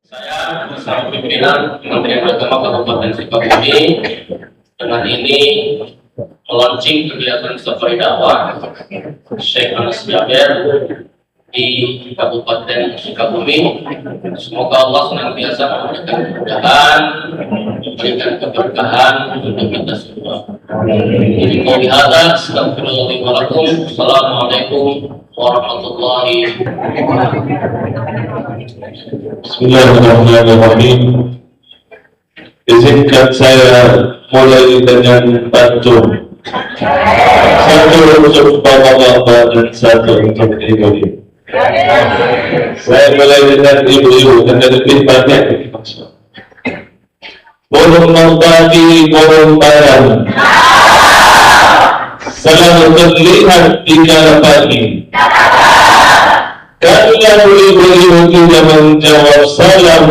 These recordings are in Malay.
Saya bersama pimpinan Kementerian Agama Kabupaten Sukabumi dengan ini melaunching kegiatan safari dakwah Syekh Anas Jaber di Kabupaten Sukabumi. Semoga Allah senantiasa memberikan kemudahan, memberikan keberkahan untuk kita semua. Jadi qouli hadza astaghfirullahi wa lakum. Assalamualaikum warahmatullahi wabarakatuh. Bismillahirrahmanirrahim. Izinkan saya mulai dengan pantun. Satu untuk bapak-bapak dan satu untuk ibu-ibu. Saya mulai dengan ibu-ibu dan lebih banyak. Burung merpati, burung parang, selalu terlihat di kala pagi. Kalau ibu-ibu tidak menjawab salam,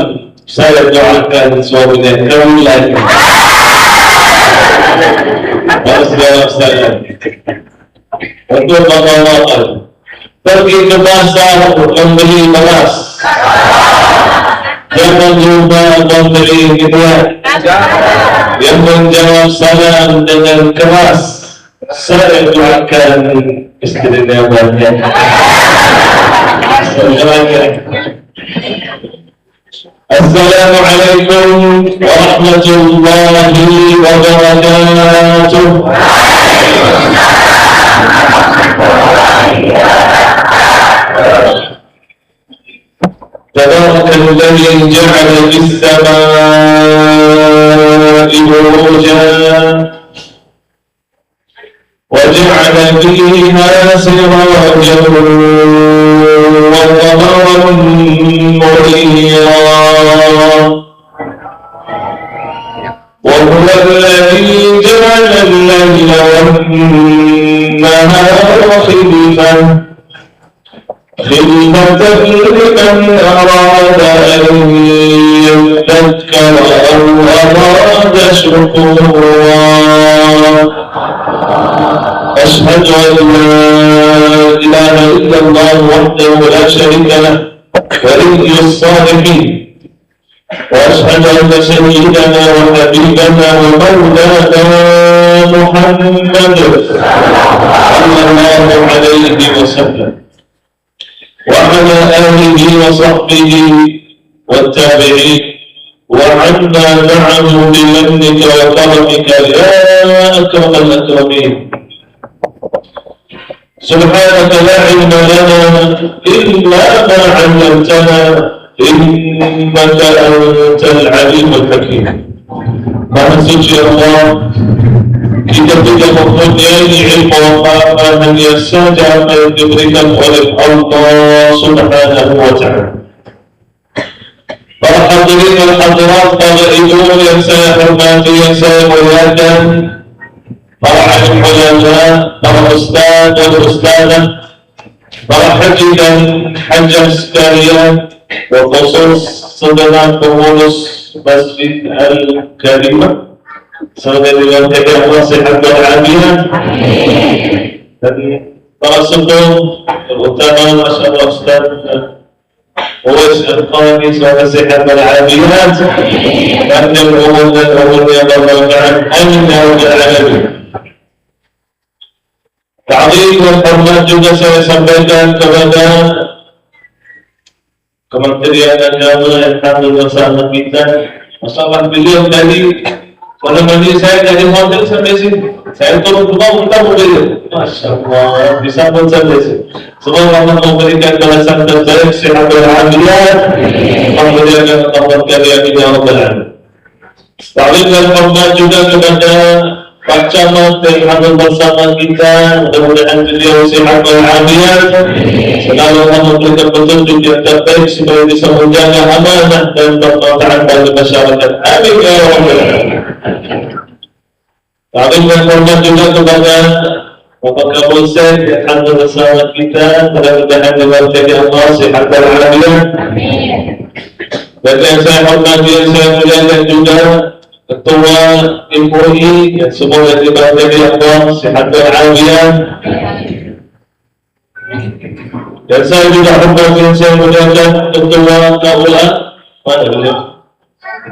saya doakan suaminya kembali lagi. Harus jawab salam. Untuk bapak-bapak, pergi ke pasar membeli beras. Jangan lupa membeli hidayah. Yang menjawab salam dengan keras, saya doakan istrinya banyak. Assalamualaikum warahmatullahi wabarakatuh. تبارك الذي جعل في السماء بروجا وجعل فيها سراجا وقمرا منيرا وهو الذي جعل الليل والنهار خلفة لمن أراد أن يذكر أو أراد شكورا. أشهد أن لا إله إلا الله وحده لا شريك له ولي الصالحين، وأشهد أن سيدنا وحبيبنا ومولانا محمد صلى الله عليه وسلم وعلى آله وصحبه والتابعين وعنا معه بمنك وكرمك يا أكرم الأكرمين. سبحانك لا علم لنا إلا ما علمتنا إنك أنت العليم الحكيم. Maha suci Allah, kita tidak mempunyai ilmu apa-apa, hanya saja apa yang diberikan oleh Allah Subhanahu wa Ta'ala. Para hadirin dan hadirat, para ibu yang saya hormati, yang saya muliakan, para alim ulama, para ustaz dan ustazah, para haji dan hajah sekalian, berkhusus saudara pengurus Masjid Al-Karimah, saudara dengan Allah sehat walafiat, dan para sepuh, terutama Masya Allah Ustaz Uwais Al-Qani, semoga sehat walafiat, dan yang umur dan umurnya bermanfaat. Amin ya rabbal alamin. Ta'zim dan hormat juga saya sampaikan kepada Kementerian Agama yang hadir bersama kita. Masalah beliau tadi menemani saya dari hotel sampai sini. Saya turun rumah untuk beliau. Masya Allah, disambut sampai sini. Semoga Allah memberikan balasan terbaik, sehat walafiat, memuliakan Allah kalian ya rabbal alamin. Ta'zim dan hormat juga kepada Pak Camat yang hadir bersama kita, mudah-mudahan beliau sehat walafiat, selalu memberikan petunjuk yang terbaik supaya bisa menjaga amanah dan bermanfaat bagi masyarakat. Amin ya rabbal alamin. Ta'zim dan hormat juga kepada Bapak Kapolsek yang hadir bersama kita, mudah-mudahan diberkahi Allah sehat walafiat. Dan yang saya hormati, yang saya muliakan juga Ketua MUI yang semoga diberkahi Allah sehat walafiat. Dan saya juga hormati, saya muliakan Ketua KUA Mana beliau?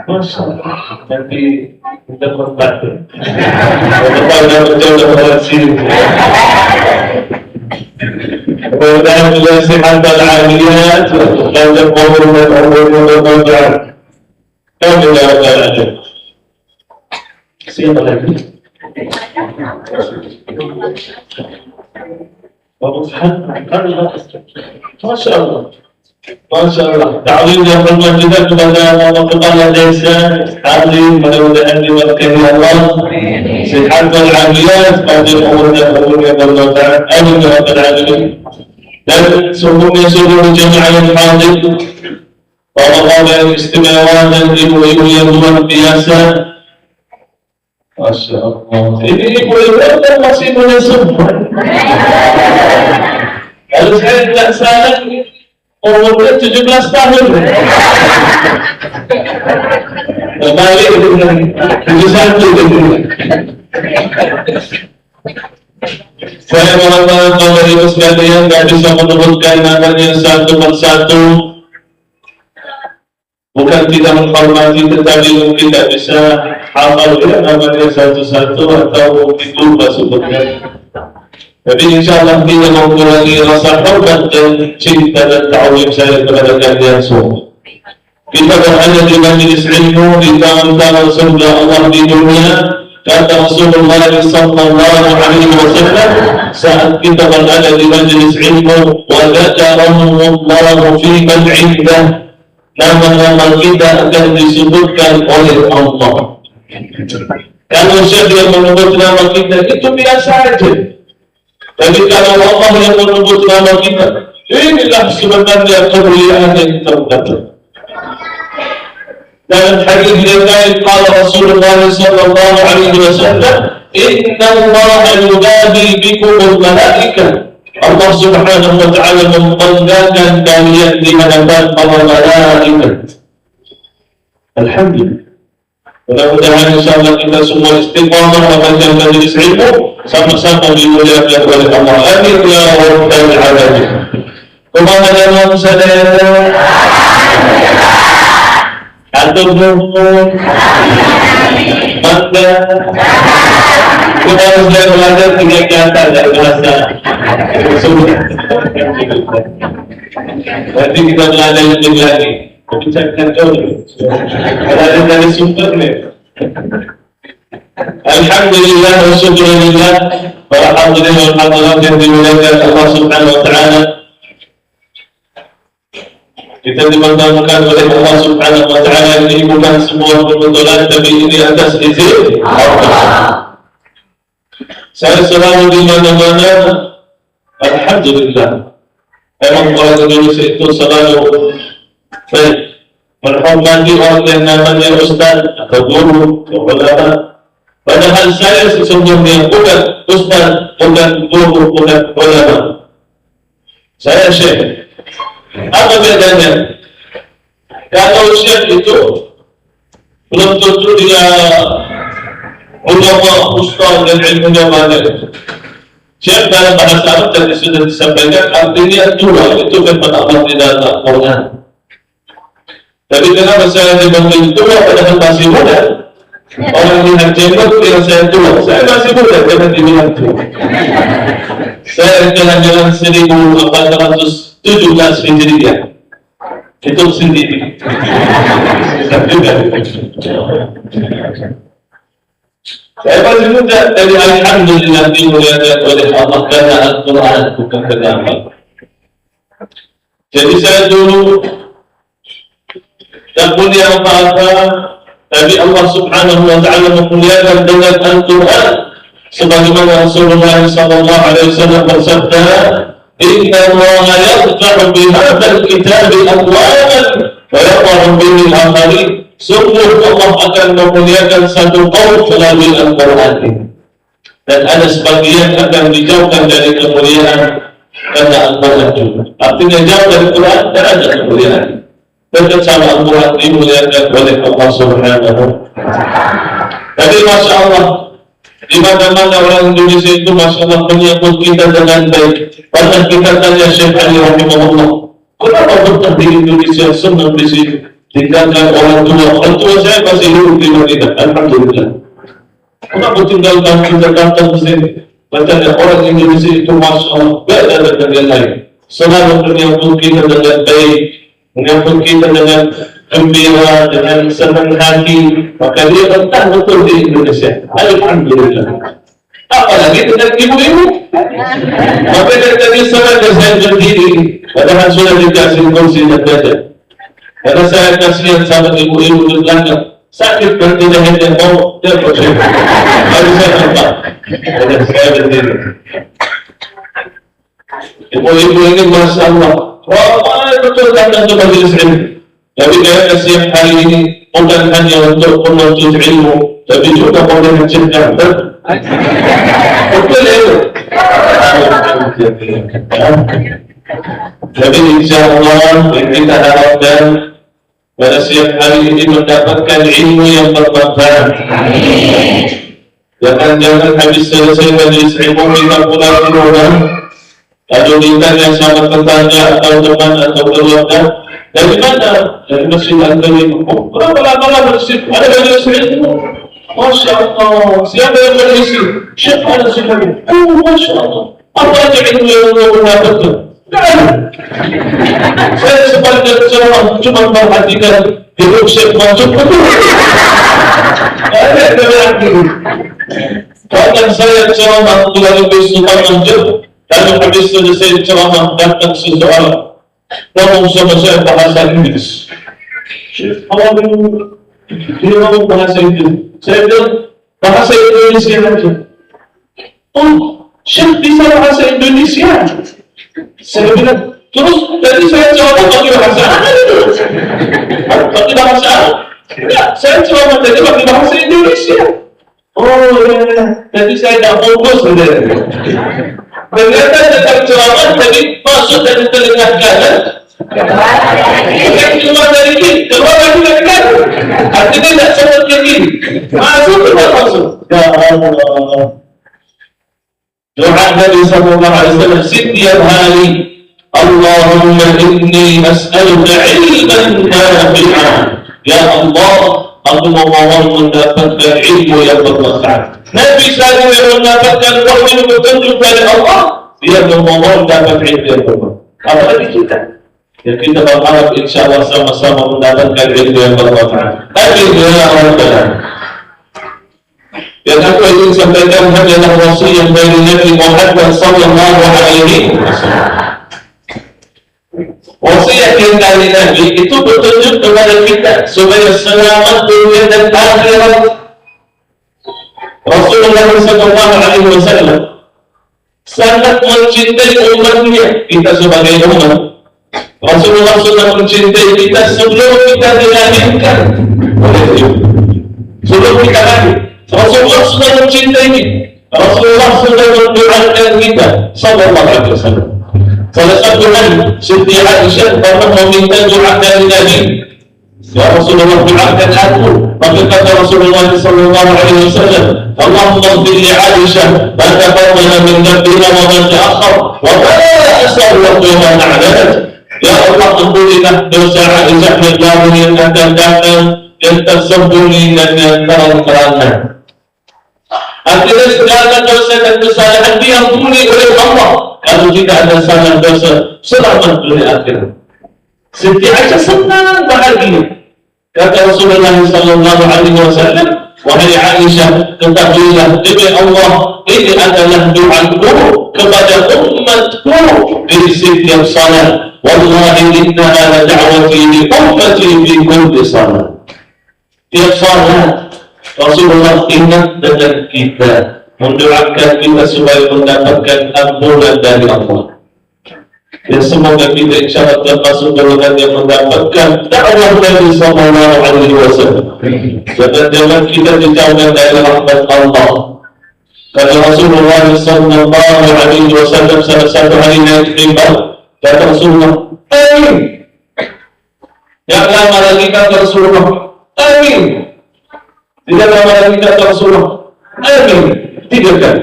Masya Allah, nanti kita kontak. Kalau menjauh dari sini. Kemudian beliau sehat dan aliyat dan terkabul dan bermanfaat. Kami menjawabkan aja. Siapa lagi? Bapak Masya Allah. Masya Allah. Ta'lim yang hormat juga kepada kepala desa, ahli, mudah-mudahan diberkahi Allah, sehat dan aliyat, panjang umur dan umurnya bermanfaat. Amin ya rabbal alamin. Dan seluruhnya seluruh jemaah yang hadir, bapak-bapak yang istimewa dan ibu-ibu yang luar biasa. Masya Allah. Ini ibu-ibu kan masih punya semua. Kalau saya tidak salah, umurnya 17 tahun. Balik dengan 71. Saya mengatakan Bapak Ibu sekalian tidak bisa menyebutkan namanya satu persatu. Bukan tidak menghormati, tetapi mungkin tidak bisa hafal namanya satu-satu atau mungkin lupa sebutnya. Jadi insya Allah kita mengurangi rasa hormat dan cinta dan ta'zim saya kepada kalian semua. Kita berada di majlis ilmu di tangan-tangan surga Allah di dunia. Kata Rasulullah sallallahu alaihi wasallam, saat kita berada di majlis ilmu, wa dzakarallahu fi man 'indah, nama-nama kita akan disebutkan oleh Allah. Kalau Syekh yang menyebut nama kita itu biasa aja. Tapi kalau Allah yang menyebut nama kita, inilah sebenarnya kemuliaan yang terdapat. Dan hadis yang lain qala Rasulullah sallallahu alaihi wasallam, inna Allah yunadi bikumul malaikah. Allah Subhanahu wa taala membanggakan kalian di hadapan para malaikat. Alhamdulillah. Mudah-mudahan insyaallah kita semua istiqamah membaca majlis ilmu sama-sama dimuliakan oleh Allah. Amin ya rabbal alamin. Kemana dalam saudara? Atau nuhun? Maka kita harus belajar 3 kata dan bahasa. Nanti kita belajar lebih lagi. Bicarakan dulu. Ada dari sumbernya. Alhamdulillah wa syukurillah. Walhamdulillah walhamdulillah yang dimuliakan Allah Subhanahu wa ta'ala. Kita dimanfaatkan oleh Allah Subhanahu wa ta'ala. Ini bukan semua kebetulan, tapi ini atas izin Allah. Saya selalu di mana-mana, alhamdulillah. Memang orang Indonesia itu selalu menghormati orang yang namanya ustaz atau guru atau ulama. Padahal saya sesungguhnya bukan ustaz, bukan guru, bukan ulama. Saya syekh. Apa bedanya? Kalau syekh itu belum tentu dia ulama, ustaz dan ilmunya banyak. Syekh dalam bahasa Arab tadi sudah disampaikan artinya tua, itu memang Allah di dalam Quran. Tapi kenapa saya dipanggil tua padahal masih muda? Orang lihat jenggot kira saya tua. Saya masih muda, jangan dibilang tua. Saya jalan-jalan 1417 Hijriah. Itu sendiri. Saya masih muda, dari alhamdulillah dimuliakan oleh Allah karena Al-Quran, bukan kenapa. Jadi saya dulu tak punya apa-apa, tapi Allah Subhanahu wa ta'ala memuliakan dengan Al-Quran sebagaimana Rasulullah sallallahu alaihi wasallam bersabda, inna Allah yarfa'u bihadzal kitabi aqwaman wa yadh'u bihi al-akharin. Sungguh Allah akan memuliakan satu kaum melalui Al-Quran ini, dan ada sebagian akan dijauhkan dari kemuliaan karena Al-Quran juga. Artinya jauh dari Quran dan ada kemuliaan. Dan sama Al-Quran dimuliakan oleh Allah Subhanahu. Tapi Masya Allah, di mana-mana orang Indonesia itu Masya Allah menyambut kita dengan baik. Pernah kita tanya Syekh Ali rahimahullah, kenapa betah di Indonesia senang di sini? tinggalkan orang tua saya masih hidup di Madinah, alhamdulillah. Kenapa tinggalkan kita datang ke sini? Katanya orang Indonesia itu masya Allah beda dengan yang lain. Selalu menyambut kita dengan baik, menyambut kita dengan gembira, dengan senang hati. Maka dia betah betul di Indonesia. Alhamdulillah. Apalagi dengan ibu-ibu. Maka dari tadi saya berdiri, padahal sudah dikasih kursi dan dada. Karena saya kasihan sama ibu-ibu di belakang. Sakit kan tidak hanya mau dia bersyukur. Lalu saya nampak. Dan saya berdiri. Ibu-ibu ini Masya Allah. Wah, betul datang ke majelis ilmu. Tapi mereka siap hari ini bukan hanya untuk menuntut ilmu, tapi juga untuk mencegah. Betul itu. Jadi insya Allah kita harapkan pada siap hari ini mendapatkan ilmu yang bermanfaat. Jangan habis selesai majelis ilmu kita pulang ke rumah, lalu ditanya sama tetangga atau teman atau keluarga, dari mana? Dari masjid Al-Karim. Oh, berapa lama masjid? Ada majelis ilmu. Masya Allah. Siapa yang berisi? Syekh ada semuanya. Oh, Masya Allah. Apa aja ilmu yang mendapatkan? Saya sebagai ceramah cuma perhatikan hidup Syekh Mansur. Ada lagi. Bahkan saya ceramah keluar lebih suka Mansur, lalu habis selesai ceramah datang seseorang ngomong sama saya bahasa Inggris. Syekh, dia ngomong bahasa Inggris. Saya bilang bahasa Indonesia aja. Oh, Syekh bisa bahasa Indonesia. Saya bilang, terus tadi saya coba pakai bahasa Arab. Pakai bahasa Arab? Enggak, saya coba tadi pakai bahasa Indonesia. Oh ya, tadi saya tidak fokus. Ternyata tentang ceramah tadi masuk dari telinga kanan. Bukan keluar dari kiri, keluar lagi dari kanan. Artinya tidak sempat ke kiri. Masuk tidak masuk. Ya Allah. Doa Nabi sallallahu alaihi wasallam setiap hari, Allahumma inni as'aluka ilman nafi'an. Ya Allah, aku memohon mendapatkan ilmu yang bermanfaat. Nabi SAW mendapatkan wahyu petunjuk dari Allah, dia memohon dapat ilmu yang bermanfaat. Apalagi kita, ya kita berharap insya Allah sama-sama mendapatkan ilmu yang bermanfaat. Amin ya Rabbal. Yang aku ingin sampaikan hanyalah wasiat dari Nabi Muhammad sallallahu alaihi wasallam. Wasiat yang dari Nabi itu petunjuk kepada kita supaya selamat dunia dan akhirat. Rasulullah sallallahu alaihi wasallam sangat mencintai umatnya, kita sebagai umat. Rasulullah sudah mencintai kita sebelum kita dilahirkan. Sebelum kita lahir, Rasulullah sudah mencintai kita. Rasulullah sudah mendoakan kita sallallahu alaihi wasallam. Salah satu hari Siti Aisyah pernah meminta doa dari Nabi. Ya Rasulullah, doakan aku. Maka kata Rasulullah sallallahu alaihi wasallam, Allahumma ighfir li Aisyah ma taqaddama min dhanbiha wa ma ta'akhkhar wa ma asarraftu wa ma a'lanat. Ya Allah, ampunilah dosa Aisyah yang lalu yang akan datang, yang tersembunyi dan yang terang-terangan. Artinya segala dosa dan kesalahan diampuni oleh Allah. Kalau jika ada salah dosa, selamat dunia akhirat. Siti Aisyah senang bahagia. Kata Rasulullah sallallahu alaihi wasallam, wahai Aisyah, ketahuilah demi Allah, ini adalah doaku kepada umatku di setiap salat. Wallahi innaha la da'wati li ummati fi kulli salat. Tiap salat Rasulullah ingat dengan kita, mendoakan kita supaya mendapatkan ampunan dari Allah. Dan semoga kita insya Allah termasuk golongan yang mendapatkan dakwah Nabi sallallahu alaihi wasallam. Jangan kita dijauhkan dari rahmat Allah. Karena Rasulullah sallallahu alaihi wasallam salah satu hari naik mimbar, kata Rasulullah, amin. Yang lama lagi kata Rasulullah, amin. Tidak lama lagi kata Rasulullah, amin. 3 kali.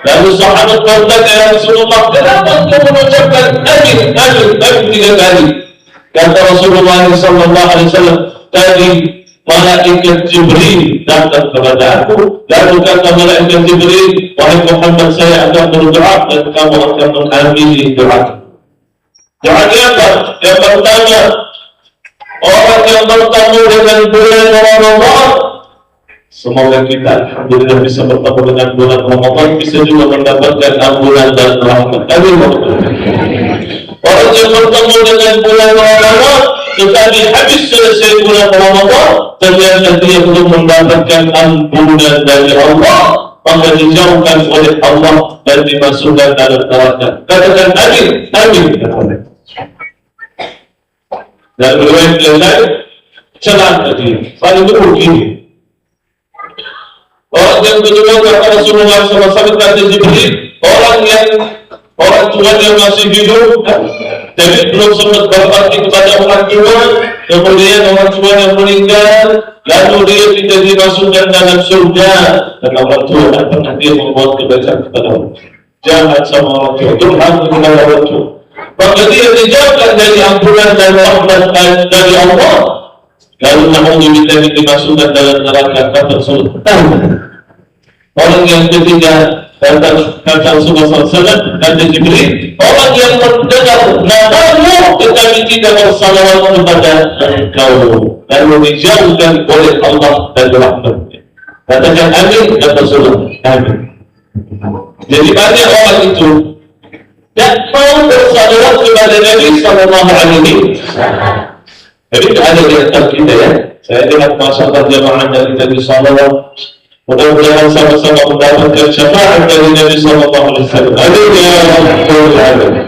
Lalu sahabat berkata, ya Rasulullah, kenapa engkau mengucapkan amin 3 kali? Kata Rasulullah SAW, tadi malaikat Jibril datang kepada aku, lalu kata malaikat Jibril, wahai Muhammad, saya akan berdoa dan kamu akan mengamini doa. Doanya apa? Yang pertama, orang yang bertemu dengan bulan Ramadan, semoga kita alhamdulillah bisa bertemu dengan bulan Ramadan, bisa juga mendapatkan ampunan dan rahmat. Amin. Orang yang bertemu dengan bulan Ramadan, tetapi habis selesai bulan Ramadan, ternyata dia belum mendapatkan ampunan dari Allah, maka dijauhkan oleh Allah dan dimasukkan dalam neraka. Katakan amin, amin. Dan riwayat yang lain, celaka dia. Paling begini. Orang yang kedua kata Rasulullah SAW, kata Jibril, orang tuanya masih hidup, tapi belum sempat berbakti kepada orang tua, kemudian orang tuanya meninggal, lalu dia tidak dimasukkan dalam surga, dan orang tua tak pernah dia membuat kebaikan kepada orang tua. Jahat sama orang tua, durhaka kepada orang tua. Maka dia dijauhkan dari ampunan dan rahmat dari Allah, lalu naudzubillah dimasukkan dalam neraka tersebut. Orang yang ketiga, kata Rasulullah SAW, kata Jibril, orang yang mendengar namamu tetapi tidak bersalawat kepada engkau, lalu dijauhkan oleh Allah dari rahmatnya. Katakan amin, kata Rasulullah, amin. Jadi banyak orang itu dan mau bersalawat kepada Nabi Sallallahu Alaihi Wasallam. Jadi ada di antara kita ya. Saya lihat masyarakat jamaah dari Nabi Sallallahu. Mudah-mudahan sama-sama mendapatkan syafaat dari Nabi Sallallahu Alaihi Wasallam. Amin ya Rabbal Alamin.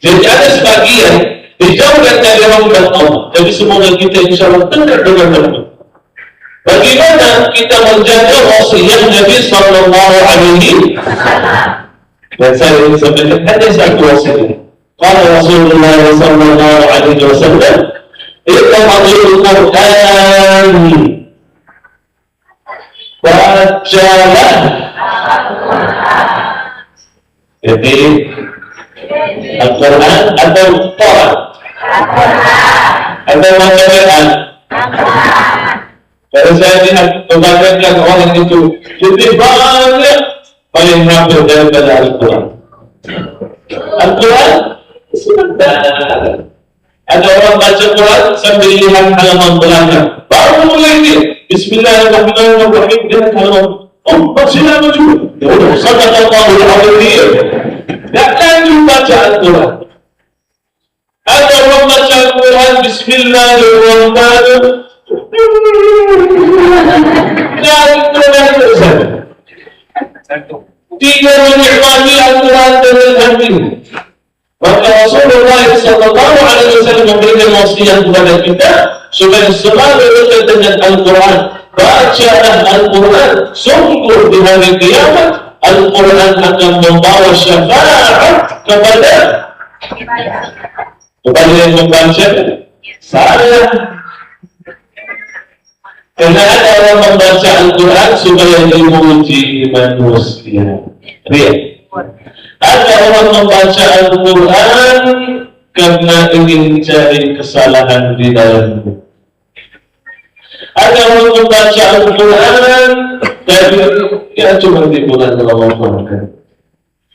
Jadi ada sebagian dijauhkan dari rahmat Allah. Jadi semoga kita insya Allah dengar dengan benar. Bagaimana kita menjaga wasiat Nabi Sallallahu Alaihi Wasallam? Dan saya ingin sampaikan ada satu wasiat. Qala Rasulullah sallallahu alaihi wasallam, "Iqra'ul Qur'an." Bacalah. Jadi Al-Quran atau Quran? Atau Al-Quran? Kalau saya lihat kebanyakan orang itu lebih banyak paling hafal daripada Al-Quran. Al-Quran sebentar. Ada orang baca Quran sambil lihat halaman belakang, baru mulai dia Bismillahirrahmanirrahim. Dia halaman, masih lama juga. Ya udah, sadaqallahul azim. Tak lanjut baca Al-Quran. Ada orang baca Al-Quran Bismillahirrahmanirrahim. Dan terus tidak menikmati Al-Quran dengan hati. Maka Rasulullah Sallallahu Alaihi Wasallam memberikan wasiat kepada kita supaya selalu dekat dengan Al-Quran. Bacalah Al-Quran. Sungguh di hari kiamat Al-Quran akan membawa syafaat kepada yang membaca saya. Karena ada orang membaca Al-Quran supaya dimuji manusia. Lihat. Ada orang membaca Al-Quran karena ingin cari kesalahan di dalamnya. Ada orang membaca Al-Quran dari ya cuma di bulan Ramadan.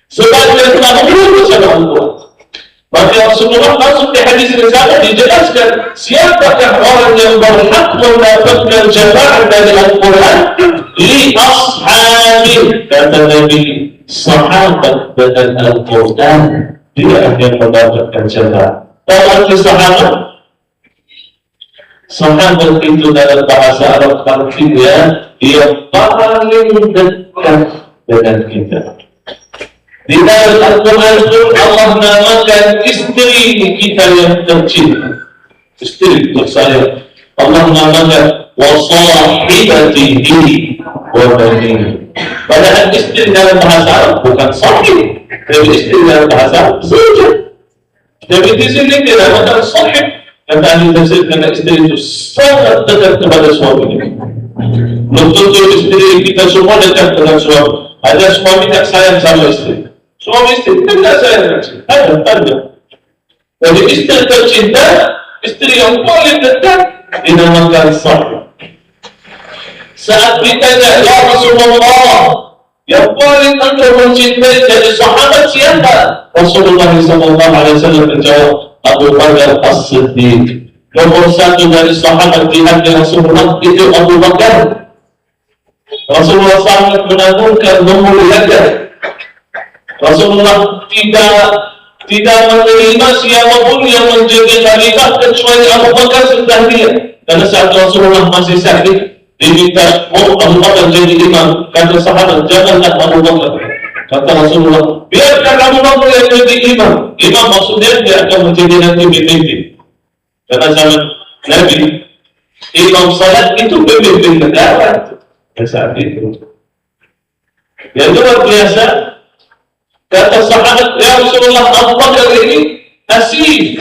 Sebagian orang membaca Al-Quran. Maka Rasulullah masuk di hadis risalah dijelaskan siapakah orang yang berhak mendapatkan syafaat dari Al-Quran li ashabi, kata Nabi, sahabat dengan Al-Quran dia yang mendapatkan syafaat. Orang sahabat, sahabat itu dalam bahasa Arab artinya dia paling dekat dengan kita. Di dalam Al-Quran itu Allah namakan istri kita yang tercinta, istri tersayang. Allah namakan wasahibatihi wa banihi. Padahal istri dalam bahasa Arab bukan sahib, tapi istri dalam bahasa Arab zawjah. Tapi di sini dinamakan sahib. Kata ahli tafsir karena istri itu sangat dekat kepada suaminya. Belum tentu istri kita semua dekat dengan suami. Ada suami tak sayang sama istri. Suami istri tidak sayang dengan istri. Ada. Jadi istri tercinta, istri yang paling dekat dinamakan sahib. Saat ditanya, ya Rasulullah, yang paling engkau mencintai dari sahabat siapa? Rasulullah SAW menjawab, Abu Bakar As-Siddiq. Nomor satu dari sahabat di hati Rasulullah itu Abu Bakar. Rasulullah sangat mengagungkan, memuliakan. Rasulullah tidak menerima siapapun yang menjadi khalifah kecuali Abu Bakar sudah dia. Karena saat Rasulullah masih sakit, diminta Abu Bakar jadi imam. Kata sahabat, janganlah Abu Bakar. Kata Rasulullah, biarkan Abu Bakar yang jadi imam. Imam maksudnya dia akan menjadi nanti pemimpin. Karena zaman Nabi, imam salat itu pemimpin negara. Saat itu. Yang luar biasa, kata sahabat, ya Rasulullah, Abu Bakar ini asif.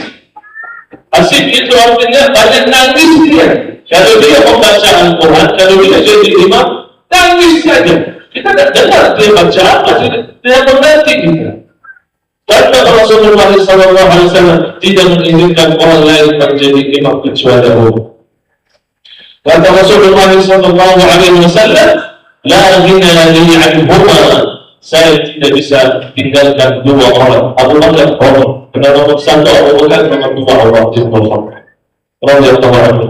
Asif itu artinya banyak nangis dia. Kalau dia membaca Al-Quran, kalau dia jadi imam, nangis saja. Kita tidak dengar dia baca apa, dia mengerti kita. Karena Rasulullah SAW tidak mengizinkan orang lain menjadi imam kecuali Allah. Kata Rasulullah SAW, la ghina li anhuma, saya tidak bisa tinggalkan dua orang. Abu Bakar orang, karena nomor satu Abu Bakar, nomor dua Allah radhiyallahu anhu.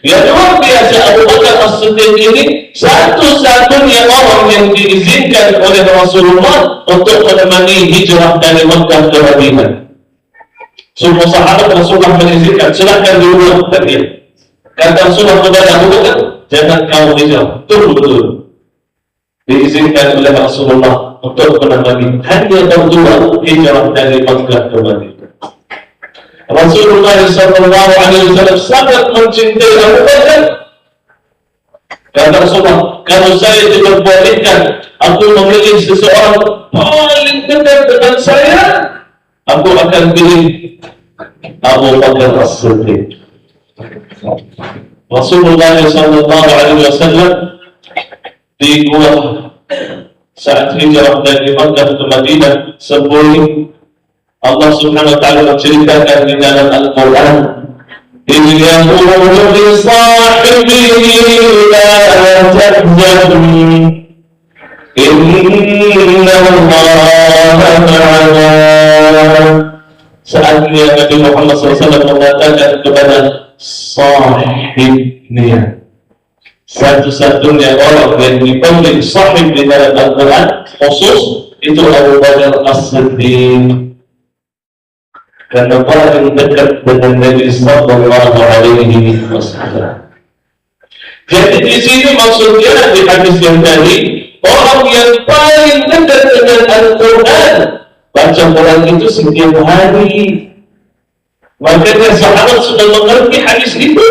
Yang luar biasa, Abu Bakar As-Siddiq ini satu-satunya orang yang diizinkan oleh Rasulullah untuk menemani hijrah dari Makkah ke Madinah. Semua sahabat Rasulullah mengizinkan, silahkan dulu dia. Kata Rasulullah kepada Abu Bakar, jangan kamu hijrah, betul-betul diizinkan oleh Rasulullah untuk menemani hanya berdua hijrah dari Makkah ke Madinah. Rasulullah SAW sangat mencintai Abu Bakar. Kata Rasulullah, kalau saya diperbolehkan aku memilih seseorang paling dekat dengan saya, aku akan pilih Abu Bakar As-Siddiq. Rasulullah SAW di gua saat hijrah dari Makkah ke Madinah sebelum Allah Subhanahu wa taala menceritakan di dalam Al-Quran, "Idh yaqulu li sahibihi la tahzan inna Allaha ma'ana." Saatnya Nabi Muhammad SAW mengatakan kepada sahibnya, satu-satunya orang yang dipanggil sahib di dalam Al-Quran khusus itu Abu Bakar As-Siddiq. Karena paling dekat dengan Nabi Sallallahu Alaihi Wasallam. Jadi di sini maksudnya di hadis yang tadi, orang yang paling dekat dengan Al-Quran, baca Quran itu setiap hari. Makanya sahabat sudah mengerti hadis itu.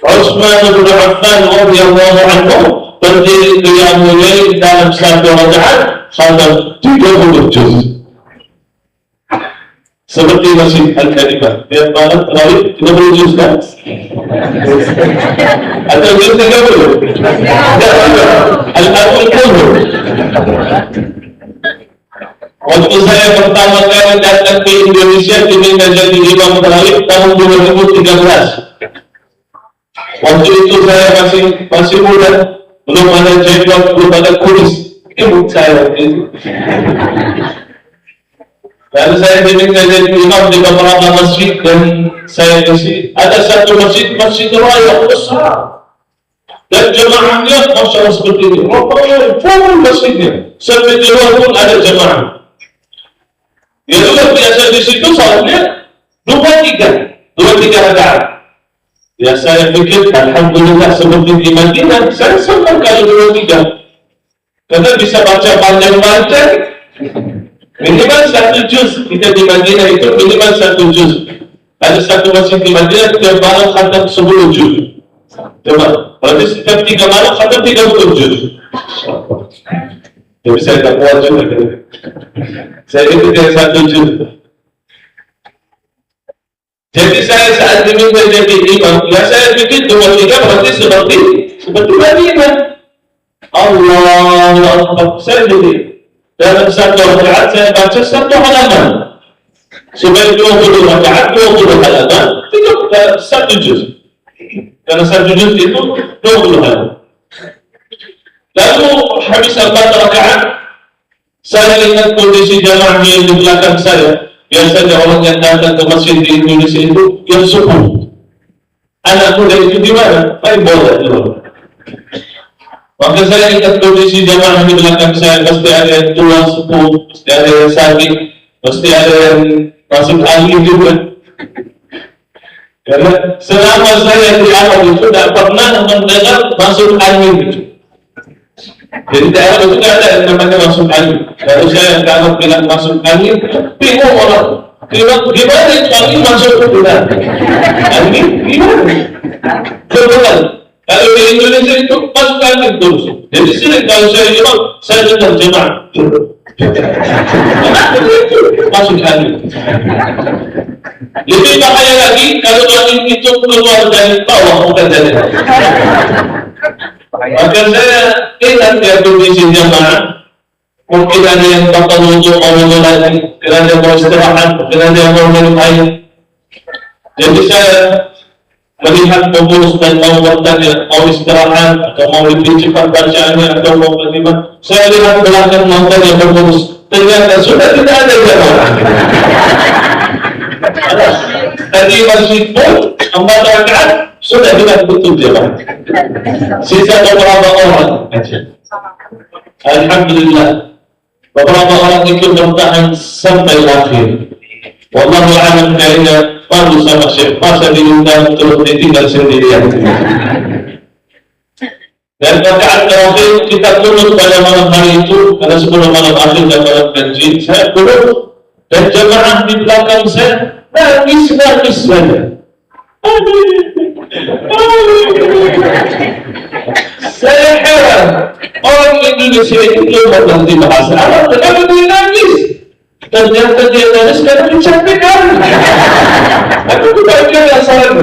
Utsman bin Affan radhiyallahu anhu berdiri qiyamul lail dalam satu rakaat khatam 30 juz. Seperti Masjid Al-Karimah, tiap malam terawih 30 juz kan? Atau juz 30? Al-Qur'an kullu. Waktu saya pertama kali datang ke Indonesia diminta jadi imam terawih tahun 2013. Waktu itu saya masih muda, belum ada jenggot, belum ada kumis. Ibu saya itu. Lalu saya diminta jadi imam di beberapa masjid dan saya isi. Ada satu masjid raya besar dan jemaahnya masya Allah seperti itu. Full masjidnya, sampai di luar pun ada jemaah. Yang luar biasa di situ soalnya 2-3 rakaat. Ya saya pikir alhamdulillah seperti di Madinah, saya senang kalau 2-3 karena bisa baca panjang-panjang. Minimal 1 juz, kita di Madinah itu minimal 1 juz. Ada satu masjid di Madinah tiap malam khatam 10 juz. Coba, berarti setiap 3 malam khatam 30 juz. Jadi saya tak kuat juga. Saya itu dari 1 juz. Jadi saya saat diminta jadi imam, ya saya pikir 2-3 berarti seperti Madinah. Allah, saya jadi dalam satu rakaat saya baca 1 halaman. Sebaik 20 rakaat, 20 halaman, itu satu juz. Karena satu juz itu 20 halaman. Lalu habis 4 rakaat, saya ingat kondisi jamaahnya di belakang saya. Biasanya orang yang datang ke masjid di Indonesia itu yang subuh. Anak muda itu di mana? Main bola dulu. Maka saya ingat kondisi jamaah di belakang saya, pasti ada yang tua sepuh, pasti ada yang sakit, pasti ada yang masuk angin juga. Karena selama saya di Arab itu tidak pernah mendengar masuk angin itu. Jadi di Arab itu tidak ada yang namanya masuk angin. Kalau saya kalau bilang masuk angin, bingung orang. Gimana itu angin masuk ke bulan? Angin gimana? Kebetulan kalau di Indonesia itu masuk angin terus. Jadi sering kalau saya imam, saya dengar jemaah. Kenapa itu masuk angin? Lebih bahaya lagi kalau angin itu keluar dari bawah, bukan dari atas. Maka saya ingat ya kondisi jemaah. Mungkin ada yang bakal untuk mau lagi, ada yang mau istirahat, ada yang mau minum air. Jadi saya melihat pengurus dan mau bertanya, mau istirahat, atau mau lebih cepat bacaannya, atau mau bagaimana. Saya lihat belakang nontonnya pengurus, ternyata sudah tidak ada jamaah. Tadi masjid pun 4 rakaat sudah tidak betul jamaah. Sisa beberapa orang aja. Alhamdulillah. Beberapa orang itu bertahan sampai akhir. Wallahu a'lam kayaknya baru sama Syekh masa diundang terus ditinggal sendirian. Dan rakaat terakhir kita turun pada malam hari itu, karena sebelum malam akhir dan malam ganjil, saya turun dan jemaah di belakang saya nangis saja. Saya heran, orang Indonesia itu mengerti bahasa Arab, kenapa dia nangis? Ternyata dia nangis karena kecantikan. Aku kebahagiaan yang salah.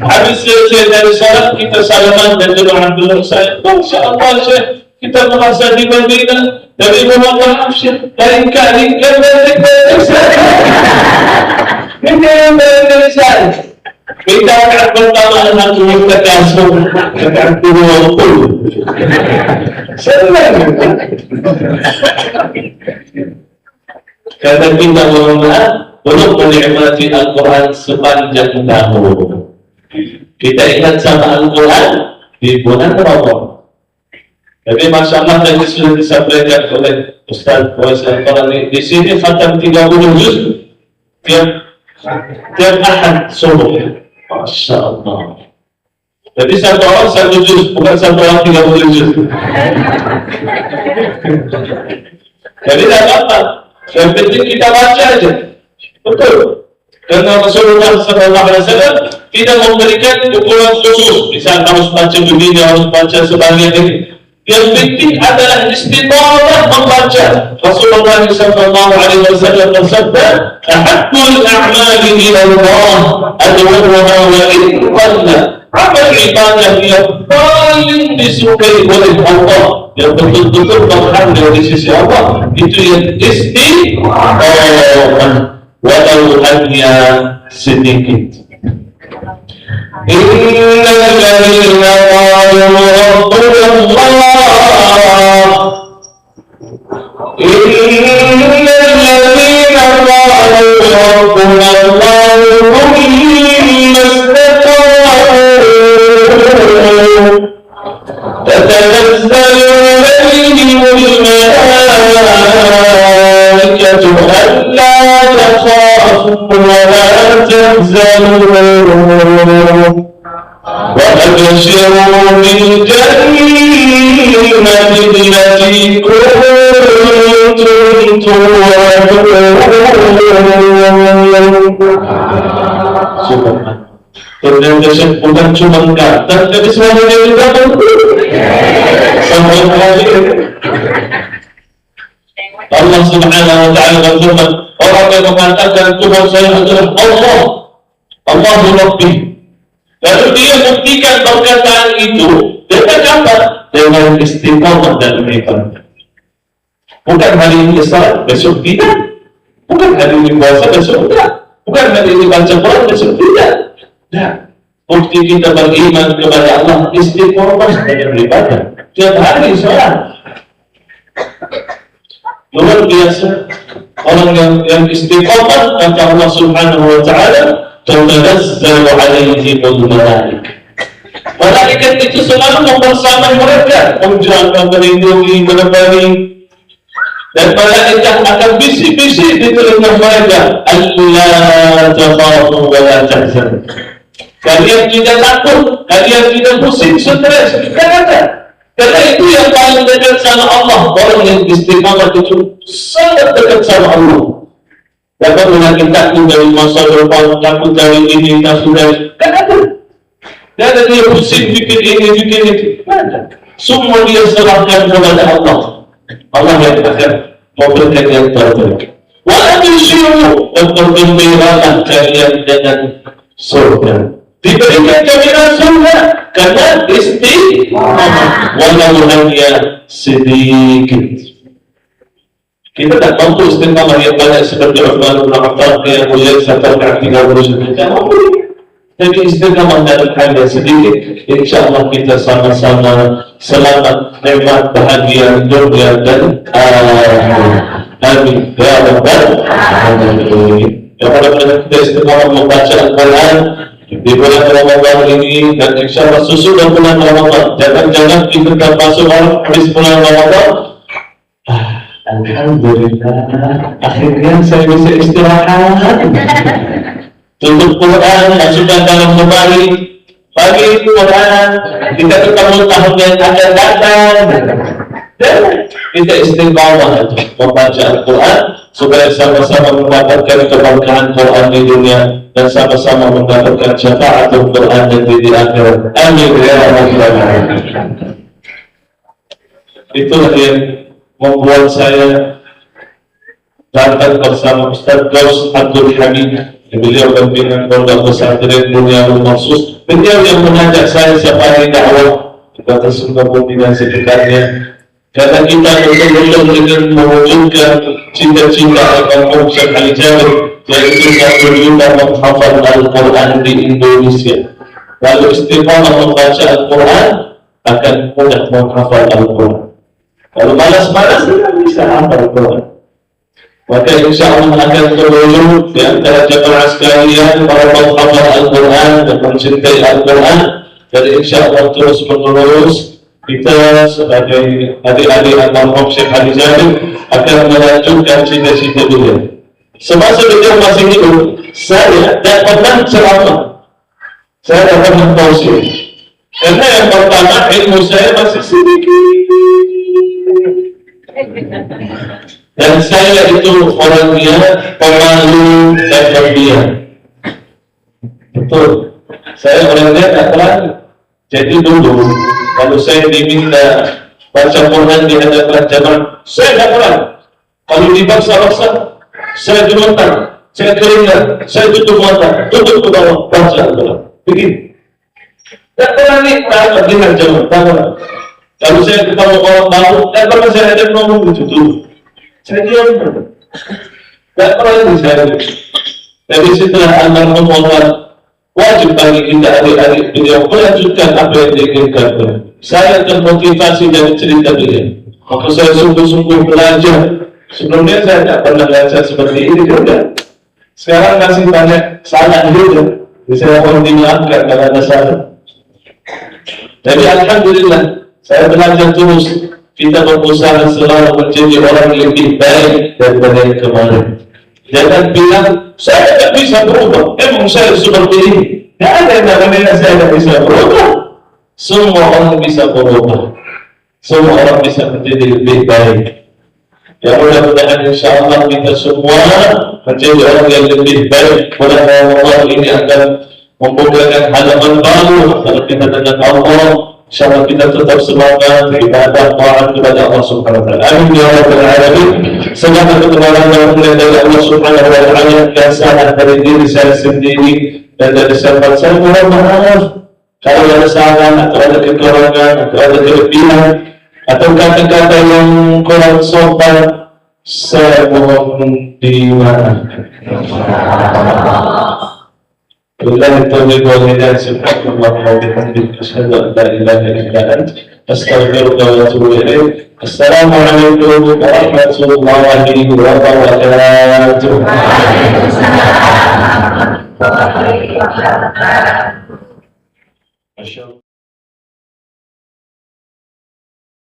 Habis selesai dari salat, kita salaman dan jemaah bilang saya, Masya Allah Syekh, kita merasa di Madinah, dari mohon maaf Syekh, lain kali kan balik saya. Ini yang dari saya. Kita akan pertama nanti kita kasih akan turun pun. Senang. Kata kita belum menikmati Al-Quran sepanjang tahun. Kita ingat sama Al-Quran di bulan Ramadan. Tapi Masya Allah tadi sudah disampaikan oleh Ustaz Al-Quran di sini khatam 30 juz tiap Ahad subuh. Masya Allah. Jadi satu orang 1 juz, bukan satu orang 30 juz. Jadi tidak apa-apa. Yang penting kita baca aja. Betul. Karena Rasulullah SAW tidak memberikan ukuran khusus. Misal harus baca begini, harus baca sebagian ini. Yang penting adalah istiqamah membaca. Rasulullah SAW bersabda, "Ahabbul a'mali ila Allah adwamuha wa in qalla." Amal ibadah yang paling disukai oleh Allah, yang betul-betul berharga di sisi Allah, itu yang istiqamah, walau hanya sedikit. Innal ladzina qalu rabbuna Allah, innal ladzina qalu rabbuna Allah thumma istaqamu تتنزل عليهم الملائكة ألا تخافوا ولا تحزنوا وأبشروا بالجنة التي كنتم توعدون. Ternyata bukan cuma kata, tapi semuanya juga sampai akhir. Allah Subhanahu wa Ta'ala berfirman, orang yang mengatakan Tuhan saya adalah Allah, Allahu Rabbi. Lalu dia buktikan perkataan itu dengan apa? Dengan istiqamah dan ibadah. Bukan hari ini salat, besok tidak. Bukan hari ini puasa besok enggak. Bukan hari ini baca Quran besok tidak. Nah, bukti kita beriman kepada Allah istiqomah dalam beribadah. Tiap hari sholat. Luar biasa. Orang yang istiqomah, kata Allah Subhanahu wa Ta'ala, tatanazzalu alaihimul malaikah. Malaikat itu selalu membersamai mereka, menjaga, melindungi, menemani. Dan malaikat akan bisik-bisik di telinga mereka, Allah takhafu wa la tahzanu. Kalian tidak takut, kalian tidak pusing, stres, tidak ada. Karena itu yang paling dekat sama Allah. Orang yang istiqamah itu sangat dekat sama Allah. Dapat mengakibat takut dari masa depan, takut dari ini, takut dari... Kan ada. Tidak ada dia pusing, bikin ini, bikin itu. Ada. Semua dia serahkan kepada Allah. Allah yang akan memberikan yang terbaik. Walaupun syuruh dan bergembiralah kalian dengan surga. Diberikan kalian surga karena istiqamah, walau hanya sedikit. Kita tak mampu istiqamah yang banyak seperti Uthman bin Affan yang mulia serta 30 juta. Jadi istiqamah dalam hanya sedikit, insyaAllah kita sama-sama selamat, nikmat, bahagia dunia dan akhirat. Amin. Ya Rabbal Alamin. Yang pada kita istiqamah membaca Al-Quran di bulan Ramadan ini, dan insyaAllah sesudah bulan Ramadan. Jangan-jangan kita tak masuk habis bulan Ramadan. Alhamdulillah, akhirnya saya bisa istirahat. Tutup Quran, masukkan dalam lemari. Pagi Quran, kita ketemu tahun yang akan datang. Dan kita istiqamah membaca Al-Quran supaya sama-sama mendapatkan keberkahan Quran di dunia dan sama-sama mendapatkan syafaat Al-Quran nanti di akhirat. Amin ya Rabbal Alamin. Itulah yang membuat saya datang bersama Ustaz Gaus Abdul Hamid. Beliau pimpinan Pondok Pesantren Bunyanul Marsus. Beliau yang mengajak saya setiap hari dakwah. Kita semua pimpinan sekitarnya. Karena kita betul-betul dengan mewujudkan cita-cita almarhum Syekh Ali Jabir, yaitu 1 juta menghafal Al-Quran di Indonesia. Lalu istiqamah membaca Al-Quran akan mudah menghafal Al-Quran. Kalau malas-malas tidak bisa hafal Al-Quran. Maka insyaAllah akan terwujud di antara jemaah sekalian para penghafal Al-Quran dan mencintai Al-Quran. Dan insyaAllah terus menerus kita sebagai adik-adik almarhum Syekh Ali Jabir akan melanjutkan cita-cita beliau. Semasa beliau masih hidup, saya tak pernah ceramah, saya tak pernah tausiah. Karena yang pertama, ilmu saya masih sedikit. Dan saya itu orangnya pemalu dan berdiam. Betul, saya orangnya tak berani. Jadi dulu kalau saya diminta baca Quran di hadapan jemaah, saya tak berani. Kalau dipaksa-paksa, saya gemetar, saya keringat, saya tutup mata, tutup ke bawah, baca Quran. Begini. Tak berani dengan jemaah, tak berani. Kalau saya ketemu orang baru, tak pernah saya ada ngomong begitu. Saya diam. Tak berani saya. Jadi setelah almarhum wafat, wajib bagi kita adik-adik beliau melanjutkan apa yang diinginkan. Saya termotivasi dari cerita beliau. Maka saya sungguh-sungguh belajar. Sebelumnya saya tak pernah belajar seperti ini juga. Sekarang masih banyak salah juga. Saya mohon dimaafkan kalau ada salah. Jadi alhamdulillah, saya belajar terus. Kita berusaha selalu menjadi orang yang lebih baik daripada yang kemarin. Jangan bilang, saya tak bisa berubah. Emang saya seperti ini. Tidak ada yang namanya saya tak bisa berubah. Semua orang bisa berubah. Semua orang bisa menjadi lebih baik. Ya mudah-mudahan insyaAllah kita semua menjadi orang yang lebih baik. Mudah-mudahan Allah ini akan membukakan halaman baru kalau kita dengan Allah. InsyaAllah kita tetap semangat beribadah taat kepada Allah Subhanahu wa Ta'ala. Amin ya Rabbal Alamin. Segala kebenaran yang mulai dari Allah Subhanahu wa Ta'ala yang salah dari diri saya sendiri dan dari sahabat saya, mohon maaf kalau ada salah atau ada kekurangan atau ada kelebihan atau kata-kata yang kurang sopan. Saya mohon di mana? Billahi taufiq wal hidayah. Subhanallah wa bihamdihi asyhadu an la ilaha illa anta astaghfiruka wa atubu ilaik. Assalamualaikum warahmatullahi wabarakatuh. Waalaikumsalam warahmatullahi wabarakatuh.